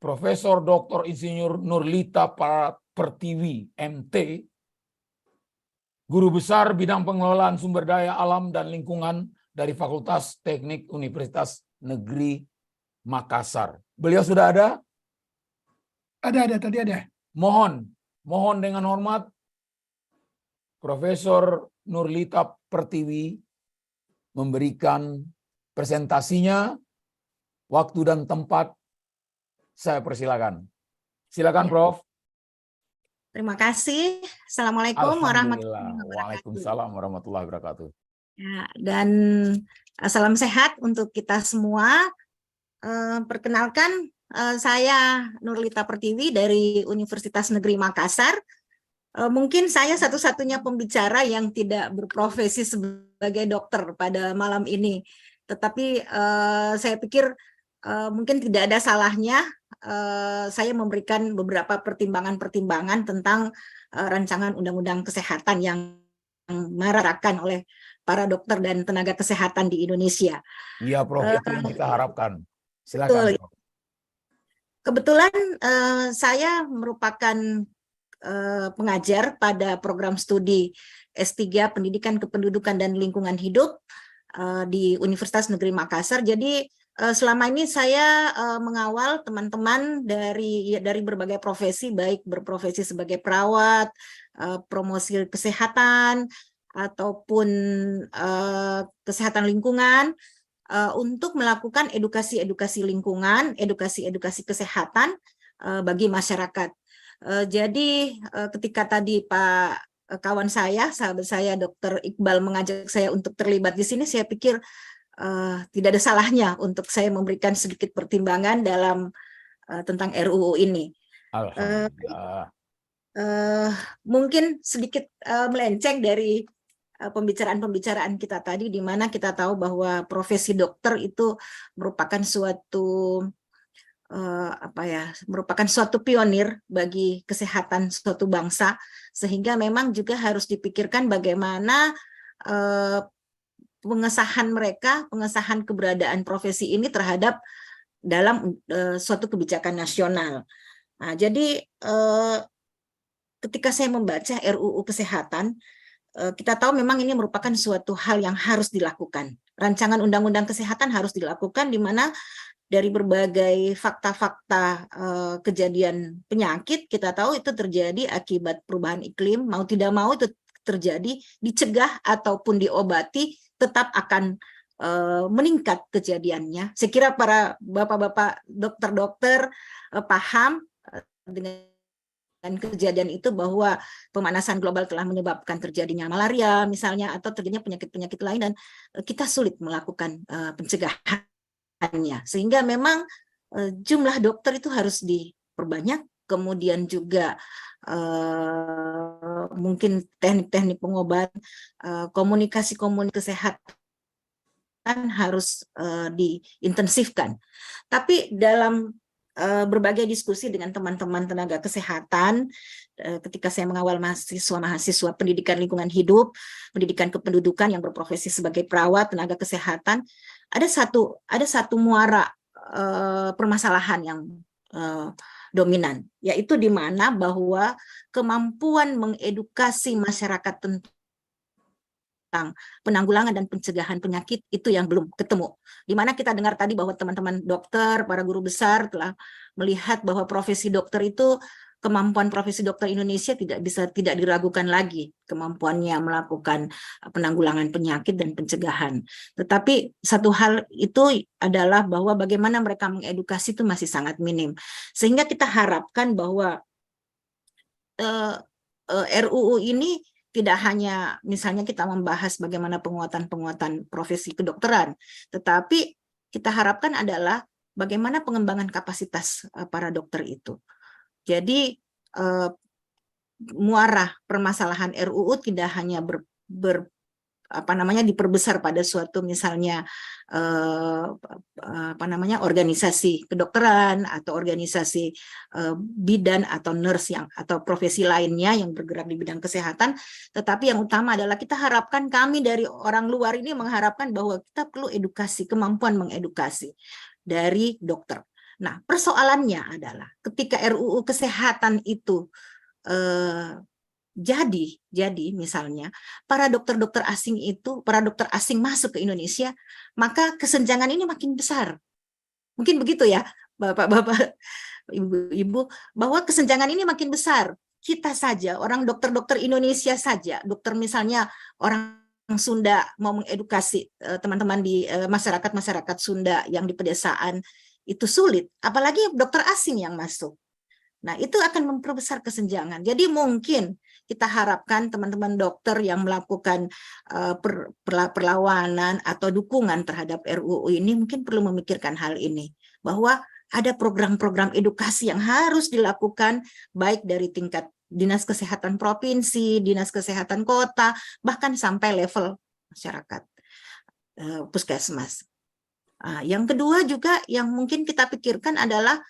Profesor Dr. Insinyur Nurlita Pertiwi, MT, Guru Besar Bidang Pengelolaan Sumber Daya Alam dan Lingkungan dari Fakultas Teknik Universitas Negeri Makassar. Beliau sudah ada? Ada, tadi ada. Mohon dengan hormat, Profesor Nurlita Pertiwi memberikan presentasinya, waktu dan tempat saya persilakan. Silakan, Prof. Terima kasih. Assalamualaikum warahmatullahi wabarakatuh. Waalaikumsalam warahmatullahi wabarakatuh. Ya, dan salam sehat untuk kita semua. Perkenalkan, saya Nurlita Pertiwi dari Universitas Negeri Makassar. Mungkin saya satu-satunya pembicara yang tidak berprofesi sebagai dokter pada malam ini. Tetapi saya pikir mungkin tidak ada salahnya saya memberikan beberapa pertimbangan-pertimbangan tentang rancangan undang-undang kesehatan yang dimarakkan oleh para dokter dan tenaga kesehatan di Indonesia. Iya, Prof, itu yang kita harapkan. Silakan, Prof. Kebetulan saya merupakan pengajar pada program studi S3 Pendidikan Kependudukan dan Lingkungan Hidup di Universitas Negeri Makassar. Jadi selama ini saya mengawal teman-teman dari berbagai profesi, baik berprofesi sebagai perawat, promosi kesehatan, ataupun kesehatan lingkungan, untuk melakukan edukasi-edukasi lingkungan, edukasi-edukasi kesehatan bagi masyarakat. Jadi ketika tadi Pak kawan saya, sahabat saya Dr. Iqbal mengajak saya untuk terlibat di sini, saya pikir tidak ada salahnya untuk saya memberikan sedikit pertimbangan dalam tentang RUU ini. Alhamdulillah. Mungkin sedikit melenceng dari pembicaraan-pembicaraan kita tadi, di mana kita tahu bahwa profesi dokter itu merupakan suatu merupakan suatu pionir bagi kesehatan suatu bangsa, sehingga memang juga harus dipikirkan bagaimana pengesahan keberadaan profesi ini terhadap dalam suatu kebijakan nasional. Nah, jadi ketika saya membaca RUU Kesehatan, kita tahu memang ini merupakan suatu hal yang harus dilakukan. Rancangan Undang-Undang Kesehatan harus dilakukan, di mana dari berbagai fakta-fakta kejadian penyakit, kita tahu itu terjadi akibat perubahan iklim, mau tidak mau itu terjadi, dicegah ataupun diobati, tetap akan meningkat kejadiannya. Saya kira para bapak-bapak dokter-dokter paham dengan kejadian itu, bahwa pemanasan global telah menyebabkan terjadinya malaria misalnya, atau terjadinya penyakit-penyakit lain, dan kita sulit melakukan pencegahannya. Sehingga memang jumlah dokter itu harus diperbanyak, kemudian juga mungkin teknik-teknik pengobatan, komunikasi-komunikasi kesehatan harus diintensifkan. Tapi dalam berbagai diskusi dengan teman-teman tenaga kesehatan, ketika saya mengawal mahasiswa pendidikan lingkungan hidup, pendidikan kependudukan yang berprofesi sebagai perawat, tenaga kesehatan, ada satu muara permasalahan yang dominan, yaitu di mana bahwa kemampuan mengedukasi masyarakat tentang penanggulangan dan pencegahan penyakit itu yang belum ketemu. Di mana kita dengar tadi bahwa teman-teman dokter, para guru besar telah melihat bahwa profesi dokter itu, kemampuan profesi dokter Indonesia tidak diragukan lagi kemampuannya melakukan penanggulangan penyakit dan pencegahan. Tetapi satu hal itu adalah bahwa bagaimana mereka mengedukasi itu masih sangat minim. Sehingga kita harapkan bahwa RUU ini tidak hanya misalnya kita membahas bagaimana penguatan profesi kedokteran, tetapi kita harapkan adalah bagaimana pengembangan kapasitas para dokter itu. Jadi muara permasalahan RUU tidak hanya diperbesar pada suatu misalnya organisasi kedokteran atau organisasi bidan atau nurse atau profesi lainnya yang bergerak di bidang kesehatan, tetapi yang utama adalah kita harapkan, kami dari orang luar ini mengharapkan bahwa kita perlu edukasi, kemampuan mengedukasi dari dokter. Nah, persoalannya adalah ketika RUU Kesehatan itu jadi misalnya para dokter-dokter asing masuk ke Indonesia, maka kesenjangan ini makin besar. Mungkin begitu ya, Bapak-bapak, Ibu-ibu, bahwa kesenjangan ini makin besar. Kita saja, orang dokter-dokter Indonesia saja, dokter misalnya orang Sunda mau mengedukasi teman-teman di masyarakat Sunda yang di pedesaan itu sulit, apalagi dokter asing yang masuk. Nah, itu akan memperbesar kesenjangan. Jadi mungkin kita harapkan teman-teman dokter yang melakukan perlawanan atau dukungan terhadap RUU ini mungkin perlu memikirkan hal ini, bahwa ada program-program edukasi yang harus dilakukan baik dari tingkat Dinas Kesehatan Provinsi, Dinas Kesehatan Kota, bahkan sampai level masyarakat, puskesmas. Yang kedua juga yang mungkin kita pikirkan adalah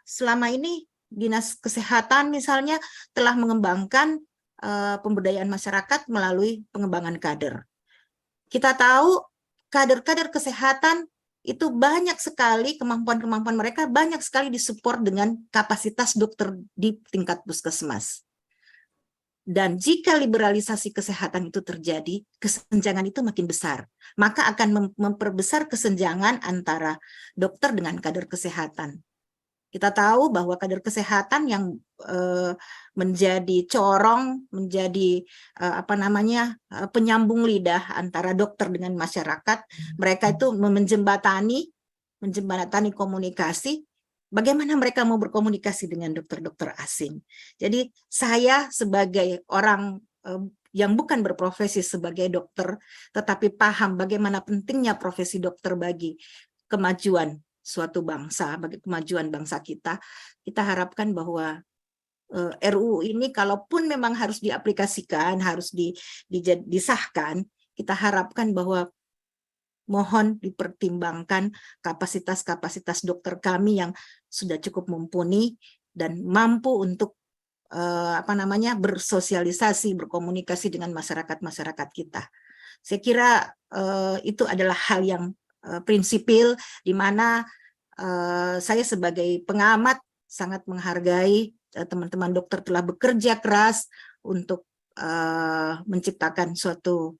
selama ini Dinas Kesehatan misalnya telah mengembangkan pemberdayaan masyarakat melalui pengembangan kader. Kita tahu kader-kader kesehatan itu banyak sekali kemampuan-kemampuan mereka banyak sekali disupport dengan kapasitas dokter di tingkat puskesmas. Dan jika liberalisasi kesehatan itu terjadi, kesenjangan itu makin besar. Maka akan memperbesar kesenjangan antara dokter dengan kader kesehatan. Kita tahu bahwa kader kesehatan yang menjadi corong, menjadi penyambung lidah antara dokter dengan masyarakat, mereka itu menjembatani komunikasi. Bagaimana mereka mau berkomunikasi dengan dokter-dokter asing? Jadi saya sebagai orang yang bukan berprofesi sebagai dokter, tetapi paham bagaimana pentingnya profesi dokter bagi kemajuan suatu bangsa, bagi kemajuan bangsa kita harapkan bahwa RUU ini kalaupun memang harus diaplikasikan, harus disahkan, kita harapkan bahwa mohon dipertimbangkan kapasitas-kapasitas dokter kami yang sudah cukup mumpuni dan mampu untuk bersosialisasi, berkomunikasi dengan masyarakat kita. Saya kira itu adalah hal yang prinsipil, di mana saya sebagai pengamat sangat menghargai teman-teman dokter telah bekerja keras untuk menciptakan suatu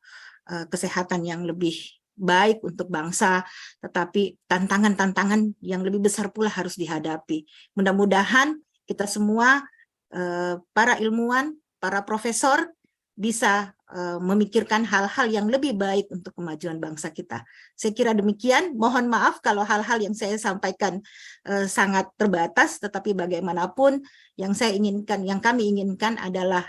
kesehatan yang lebih baik untuk bangsa, tetapi tantangan-tantangan yang lebih besar pula harus dihadapi. Mudah-mudahan kita semua, para ilmuwan, para profesor, bisa memikirkan hal-hal yang lebih baik untuk kemajuan bangsa kita. Saya kira demikian. Mohon maaf kalau hal-hal yang saya sampaikan sangat terbatas, tetapi bagaimanapun yang kami inginkan adalah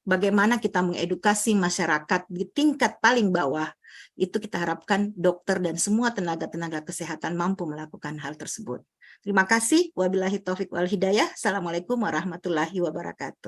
bagaimana kita mengedukasi masyarakat di tingkat paling bawah. Itu kita harapkan dokter dan semua tenaga-tenaga kesehatan mampu melakukan hal tersebut. Terima kasih. Wabillahi taufiq wal hidayah. Assalamualaikum warahmatullahi wabarakatuh.